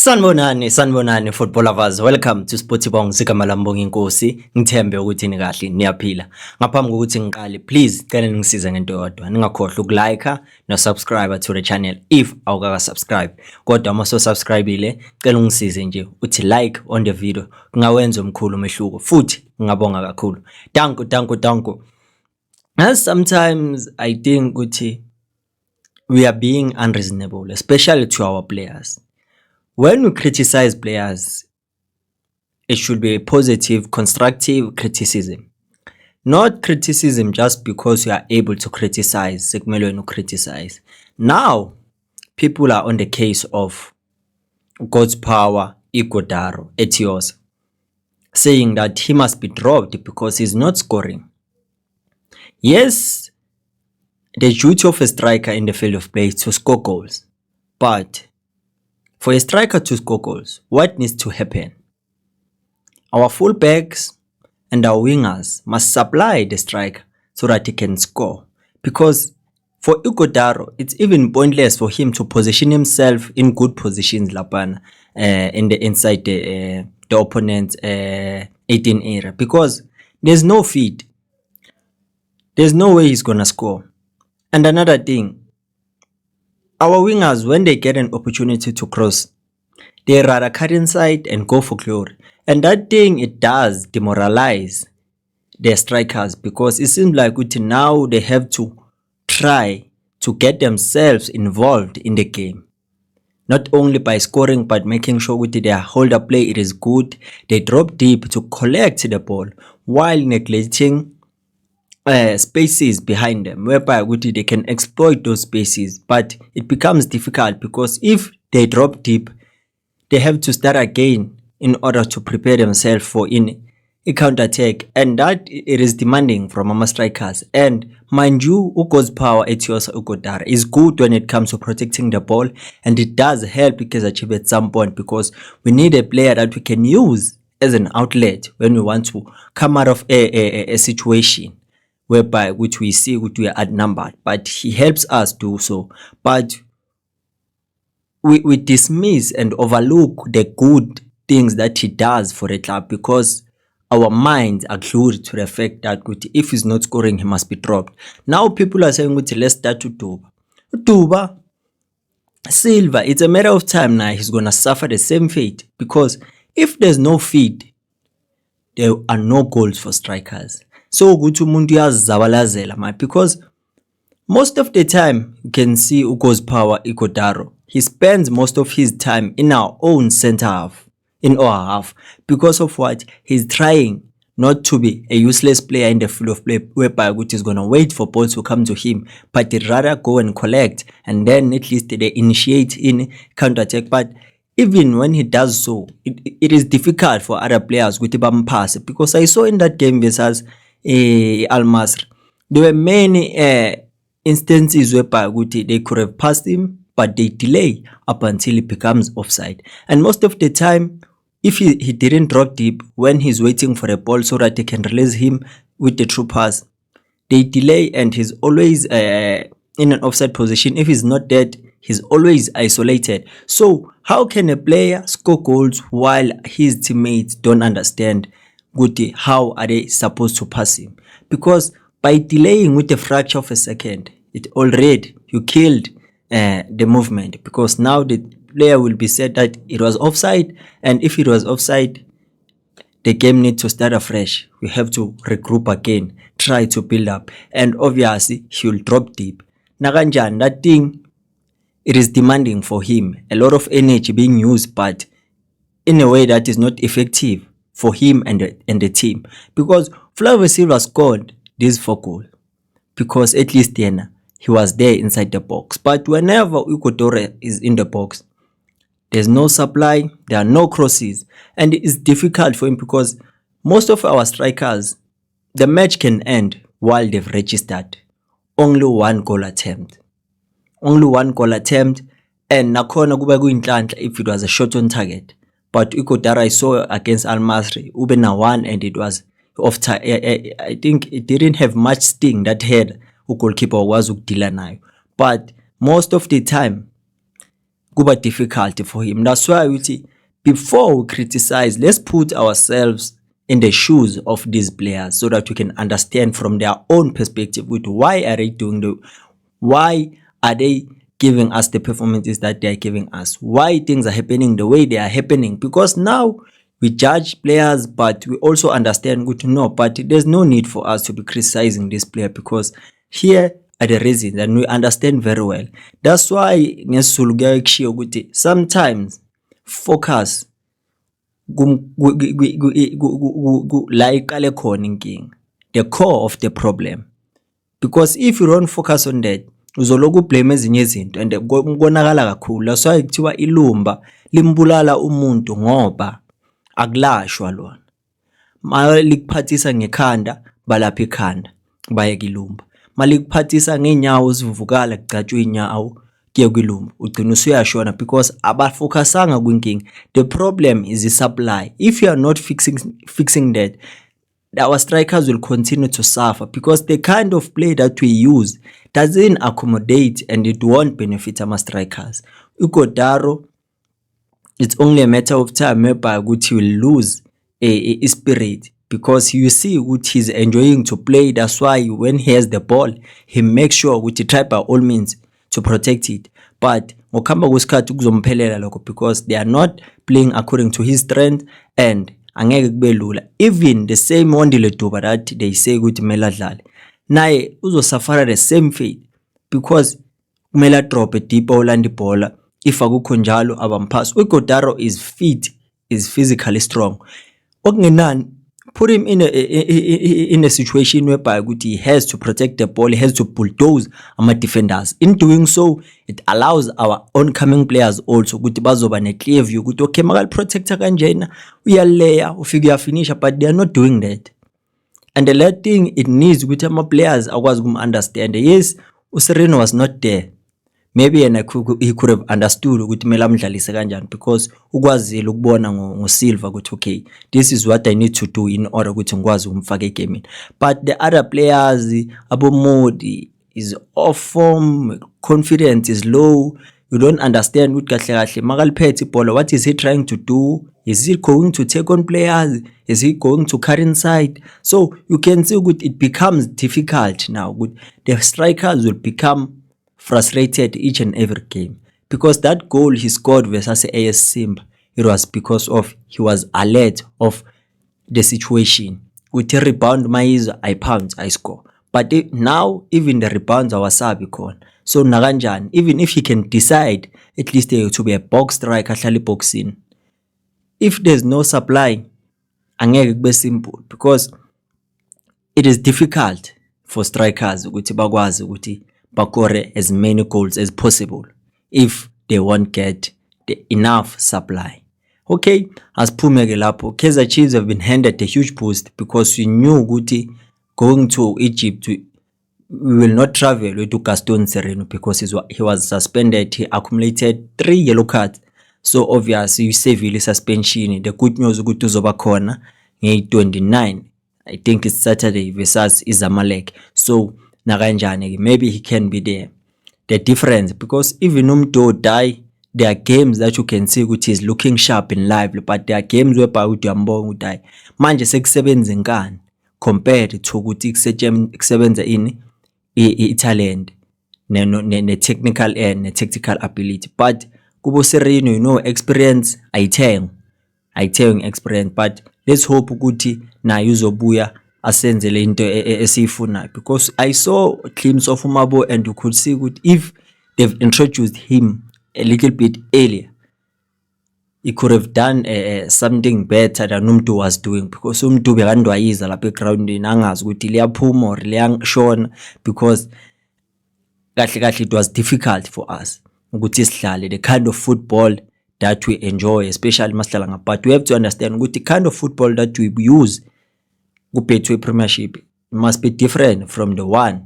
Sanibonani football lovers, welcome to Sportibong Zikamalambongi Nkosi. Ngithembe ukuthi ni kahle niyaphila. Ngaphambi kokuthi ngiqale, please cela ningisize ngento eyodwa. Ningakhohlwa ukulike no subscribe to the channel if awukaka subscribe. Kodwa uma subscribeile, cela ungisize nje uthi like on the video. Kungawenza omkhulu umehluko futhi ngingabonga kakhulu. Danko. As sometimes I think ukuthi we are being unreasonable, especially to our players. When we criticize players, it should be a positive, constructive criticism. Not criticism just because you are able to criticize. Now, people are on the case of God's power, Ighodaro, Etios, saying that he must be dropped because he's not scoring. Yes, the duty of a striker in the field of play is to score goals, but for a striker to score goals, what needs to happen? Our fullbacks and our wingers must supply the striker so that he can score. Because for Ighodaro, it's even pointless for him to position himself in good positions lapana in the inside the opponent's 18 area, because there's no feed. There's no way he's gonna score. And another thing, our wingers, when they get an opportunity to cross, they rather cut inside and go for glory. And that thing, it does demoralize their strikers, because it seems like now they have to try to get themselves involved in the game. Not only by scoring, but making sure with their hold up play, it is good. They drop deep to collect the ball while neglecting spaces behind them, whereby they can exploit those spaces. But it becomes difficult because if they drop deep, they have to start again in order to prepare themselves for a counter-attack, and that it is demanding from our strikers. And mind you, Ugo's power, Etios Ighodaro, is good when it comes to protecting the ball, and it does help because achieve at some point, because we need a player that we can use as an outlet when we want to come out of a situation whereby we see we are outnumbered, but he helps us do so. But we dismiss and overlook the good things that he does for the club, because our minds are glued to the fact that if he's not scoring, he must be dropped. Now people are saying let's start to Duba Silva, it's a matter of time now he's gonna suffer the same fate, because if there's no feed, there are no goals for strikers. So ukuthi umuntu uyazabalazela man, because most of the time you can see Ugo's power, Ighodaro, he spends most of his time in our own center half, in our half, because of what? He's trying not to be a useless player in the field of play, whereby is gonna wait for balls to come to him, but he'd rather go and collect, and then at least they initiate in counter-attack. But even when he does so, it is difficult for other players with the pass, because I saw in that game versus Al Masry, there were many instances whereby they could have passed him, but they delay up until it becomes offside. And most of the time, if he didn't drop deep when he's waiting for a ball so that they can release him with the true pass, they delay, and he's always in an offside position. If he's not dead, he's always isolated. So how can a player score goals while his teammates don't understand how are they supposed to pass him? Because by delaying with a fraction of a second, it already you killed the movement, because now the player will be said that it was offside, and if it was offside, the game needs to start afresh. We have to regroup again, try to build up, and obviously he will drop deep. Naganjan, that thing, it is demanding for him a lot of energy being used, but in a way that is not effective for him and the team, because Flavio Silva scored this 4 goals because at least then he was there inside the box. But whenever Ighodaro is in the box, there's no supply, there are no crosses, and it's difficult for him, because most of our strikers, the match can end while they've registered only 1 goal attempt. Only 1 goal attempt, and nakhona kuba kuyinhlanhla if it was a shot on target. But Ighodaro, I saw against Al Masry, Ubena 1, and it was off time. I think it didn't have much sting that had goalkeeper was ukudila nayo. But most of the time, kuba difficult for him. That's why uthi before we criticize, let's put ourselves in the shoes of these players so that we can understand from their own perspective with why are they giving us the performances that they are giving us, why things are happening the way they are happening. Because now we judge players, but we also understand good to know, but there's no need for us to be criticizing this player, because here are the reasons and we understand very well. That's why ngesizulu kuyaye kushiwo ukuthi sometimes focus la iqale khona inkinga, the core of the problem. Because if you don't focus on that, uzoloku blame ezinye izinto and konakala kakhulu. That's why kuthiwa ilumba limbulala umuntu ngoba akulashwa lona. Malikuphathisa ngekhanda balapha ikhanda baye kilumba. Malikuphathisa ngeenyawo zivuvukala kugcatshwe inyawo kuye kwilumba ugcina usuyashona because abafocusanga kwinkinga. The problem is the supply. If you are not fixing that, our strikers will continue to suffer because the kind of play that we use doesn't accommodate and it won't benefit our strikers. Ugodaro, it's only a matter of time whereby he will lose a spirit, because you see what he's enjoying to play. That's why when he has the ball, he makes sure he try by all means to protect it. But ngokuhamba kwesikhathi kuzomphelela lokho because they are not playing according to his strength and angeke kube lula. Even the same Wandile Duba that they say ukuthi kumele adlale, naye uzosuffer the same fate because kumele drop a deep olanda ibhola. If akukho njalo abamphass. Ugodaro is fit, is physically strong. Okungenani, put him in a situation whereby he has to protect the ball, he has to bulldoze our defenders. In doing so, it allows our oncoming players also ukuthi bazoba ne clear view ukuthi okay makal protector kanjena uyaleya ufike uyafinisha, but they are not doing that. And the last thing it needs ukuthi ama players akwazi understand. Yes, Sereno was not there. Maybe he could have understood ukuthi kumele amdlalise kanjani because ukwazile ukubona ngoSilva ukuthi okay, this is what I need to do in order ukuthi ngikwazi ukumfaka egamini. But the other players, Abomodi is off form, confidence is low. You don't understand ukuthi kahle kahle makaliphethe ibhola, what is he trying to do? Is he going to take on players? Is he going to carry inside? So you can see it becomes difficult now. The strikers will become frustrated each and every game because that goal he scored versus AS Simba, it was because of he was alert of the situation. With a rebound maize, I pounce, I score. But now even the rebounds are wasabi khona. So nakanjani, even if he can decide at least to be a box striker hlali boxing, if there's no supply angeke kube simple because it is difficult for strikers ukuthi bakwazi ukuthi bakore as many goals as possible if they won't get enough supply. Okay, asiphume ke lapho. Kaizer Chiefs have been handed a huge boost because we knew ukuthi going to Egypt we will not travel to Gaston Sereno because he was suspended. He accumulated 3 yellow cards. So obviously you save suspension. The good news ukuthi uzoba khona nge-29, I think it's Saturday versus Zamalek. So nakanjani maybe he can be there. The difference because even umuntu die, there are games that you can see which is looking sharp and lively, but there are games whereby uyambona ukuthi manje sekusebenza ngani compared to ukuthi kusebenza talent ne technical and ne tactical ability. But kubo Sereno, you know, experience ayithenga experience, but let's hope ukuthi naye uzobuya asenzele into esiyifunayo because I saw glimpse of Umabo and you could see good if they've introduced him a little bit earlier, he could have done something better than umuntu was doing because umuntu bekandwayiza lapha egroundini angazi ukuthi liyaphuma or liyashona because kahle it was difficult for us ukuthi sihlale the kind of football that we enjoy, especially masihlala ngapha. But we have to understand ukuthi the kind of football that we use kuBetway Premiership must be different from the one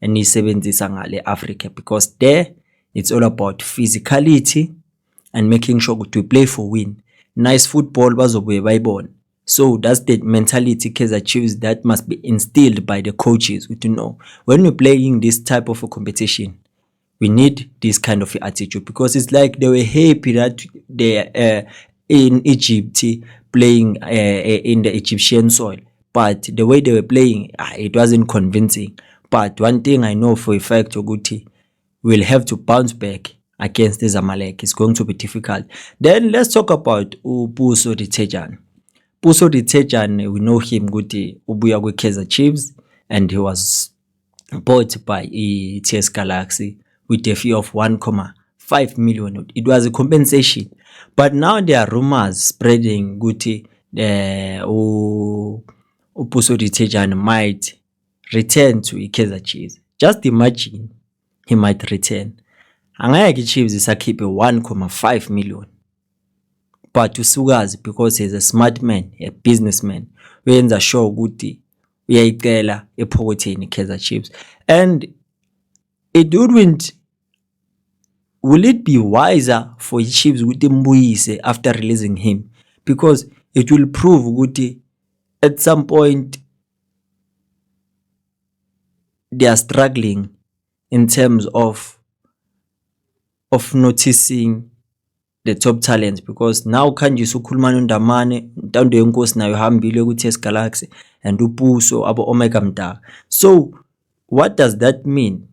eniyisebenzisa ngale Africa because there it's all about physicality and making sure that we play for win. Nice football bazobuye bayibona. So that's the mentality Kaizer Chiefs that must be instilled by the coaches to know when we're playing this type of a competition, We need this kind of attitude, because it's like they were happy that they in Egypt playing in the Egyptian soil, but the way they were playing, it wasn't convincing. But one thing I know for a fact, Oguti, we'll have to bounce back against the Zamalek. It's going to be difficult. Then let's talk about Puso Ditejan. Puso Ditejan, we know him Guti ubuya Kaizer Chiefs, and he was bought by TS Galaxy with a fee of 1.5 million. It was a compensation. But now there are rumors spreading Guti Puso Ditejan might return to Kaizer Chiefs. Just imagine he might return. Angeke Chiefs isakhiphe 1.5 million. But usukazi, because he's a smart man, a businessman, wenza sure ukuthi uyayicela ephokotheni Kaizer Chiefs. And will it be wiser for Chiefs ukuthi mbuyise after releasing him? Because it will prove ukuthi at some point they are struggling in terms of noticing the top talents, because now kanje ukhuluma noNdamane, Ntando Yenkosi nayo hambile ku TS Galaxy, and uPuso abo Omega Mdaka. So what does that mean?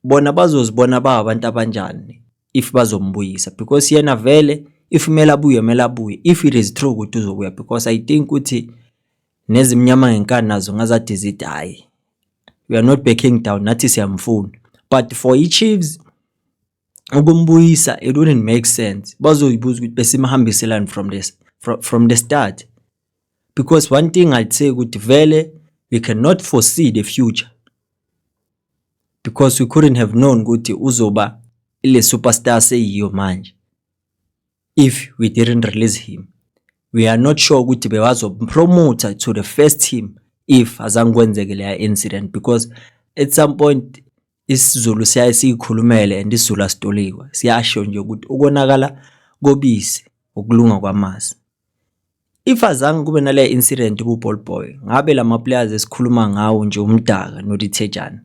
Bona bazozibona ba abantu abanjani if bazombuyisa? Because yena vele if mela abuye, if it is true ukuthi uzobuya, because I think ukuthi nezimnyama ngenkani nazo ngazathi zithi hayi, we are not backing down, nathi siyamfuna. But for Chiefs ukumbuyisa, it wouldn't make sense. Bazoyibuza ukuthi besimhambiselani from the start. Because one thing I'd say ukuthi vele we cannot foresee the future, because we couldn't have known ukuthi uzoba ile superstar seyiyo manje if we didn't release him. We are not sure ukuthi bewazopromoter to the first team if azangikwenzeke leya incident, because at some point isiZulu siyayikhulumele and isiZulu asitolikwa, siyasho nje ukuthi ukonakala kobisi ukulunga kwamasi. If azange kube nale incident ku Ball Boy, ngabe lama players esikhuluma ngawo nje uMdaka noDithejana,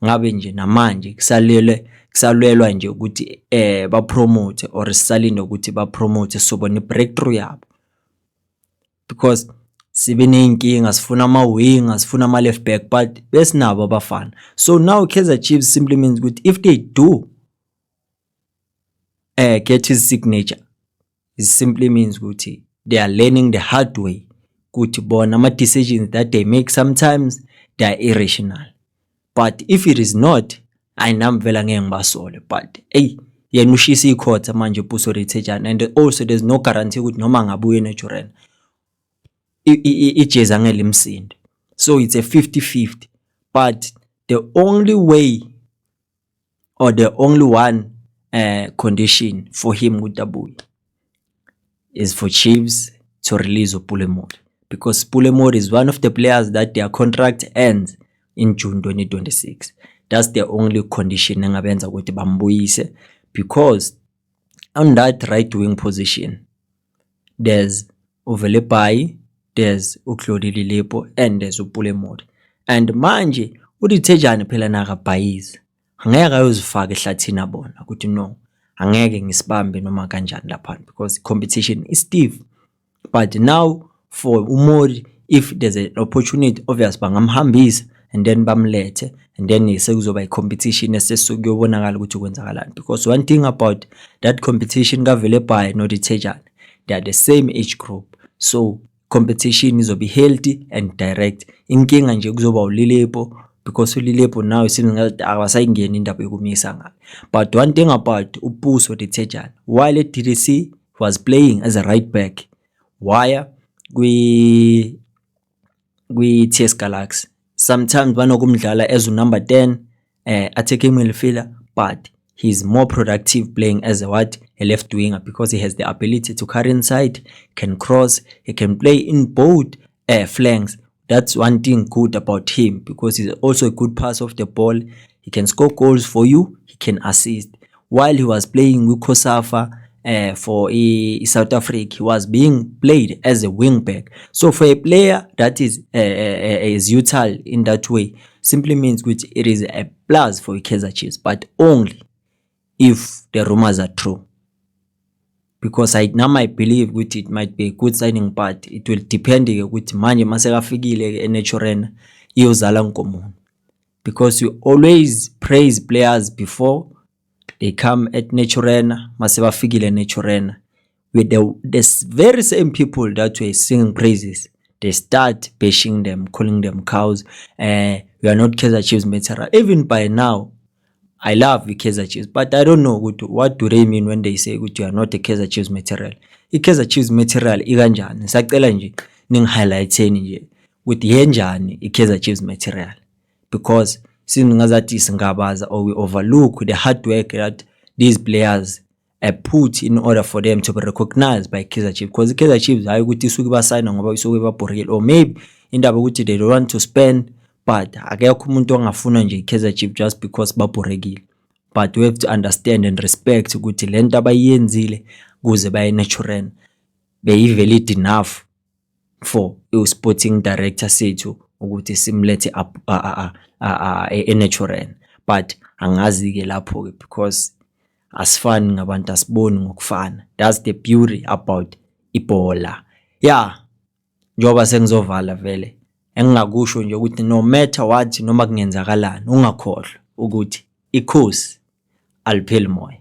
ngabe nje namanje kusalelwa nje ukuthi ba promote or sisalinde ukuthi ba promote sobona breakthrough yabo, because sibe nenkinga, sifuna ama-wing, sifuna ama-left back, but besinabo abafana. So now Kaizer Chiefs simply means good if they do get his signature, it simply means good they are learning the hard way. Good bona ama decisions that they make sometimes they are irrational. But if it is not, ayinamvela ngeke ngibasole. But yena ushisa ikhotha manje Puso Ditejan, and also there's no guarantee ukuthi noma ngabuye eJordan ijezi angele imsinde. So it's a 50-50. But the only way or the only one condition for him with Abuya is for Chiefs to release Pulemori, because Pulemori is one of the players that their contract ends in June 2026. That's the only condition engabenza ukuthi bambuyise, because on that right wing position there's Uvelepai, there's uKlodi Lilepo, and there's uPulemori. And manje uDithejana phela nakabhayizi, angeke ayozifaka ehlathini abona ukuthi no, angeke ngisibambe noma kanjani lapha, because competition is stiff. But now for uMori, if there's an opportunity, obvious bangamhambisa and then bamlethe, and then sekuzoba i-competition esesukuyobonakala ukuthi kwenzakalani. Because one thing about that competition kaVelepai noDithejana, they are the same age group, so competition izobe healthy and direct. Inkinga nje kuzoba uLilepo, because uLilepo now isingathi awasayingeni indaba yokumisa ngayo. But one thing about uPuso Dithejana, while at DDC was playing as a right back, wire kwi TS Galaxy, sometimes banokumdlala as number 10 attacking midfielder, but he's more productive playing as a left winger, because he has the ability to carry inside, can cross, he can play in both flanks. That's one thing good about him, because he's also a good passer of the ball. He can score goals for you, he can assist. While he was playing with Kosafa for South Africa, he was being played as a wing back. So for a player that is util in that way, simply means which it is a plus for Kaizer Chiefs, but only if the rumors are true. Because now I believe ukuthi it might be a good signing, but it will depend ukuthi manje masekafikile eNaturena iyozala ngomunye. Because you always praise players before they come at Naturena, masebafikile Naturena. With the very same people that were singing praises, they start bashing them, calling them cows. We are not Kaizer Chiefs material. Even by now, I love the Kaizer Chiefs, but I don't know what do they mean when they say you are not a Kaizer Chiefs material. I-Kaizer Chiefs material ikanjani? Sacela nje ning-highlighteni nje ukuthi yenjani i-Kaizer Chiefs material. Because singazathi singabaza or we overlook the hard work that these players put in order for them to be recognized by Kaizer Chiefs. Because Kaizer Chiefs hayi ukuthi isuke basayina ngoba isuke babhorekile, or maybe indaba ukuthi they don't want to spend, but akekho umuntu ongafuna nje Kaizer Chiefs just because babhorekile. But we have to understand and respect ukuthi lento abayenzile kuze baye Naturena be valid enough for sporting director sethu ukuthi simlethe eNaturena. But angazi ke lapho ke because asifani ngabantu, asiboni ngokufana. That's the beauty about ibhola. Yeah, njoba sengizovala vele engingakusho nje ukuthi no matter what noma kungenzakalani ungakhohlwa ukuthi ikhosi alipheli moya.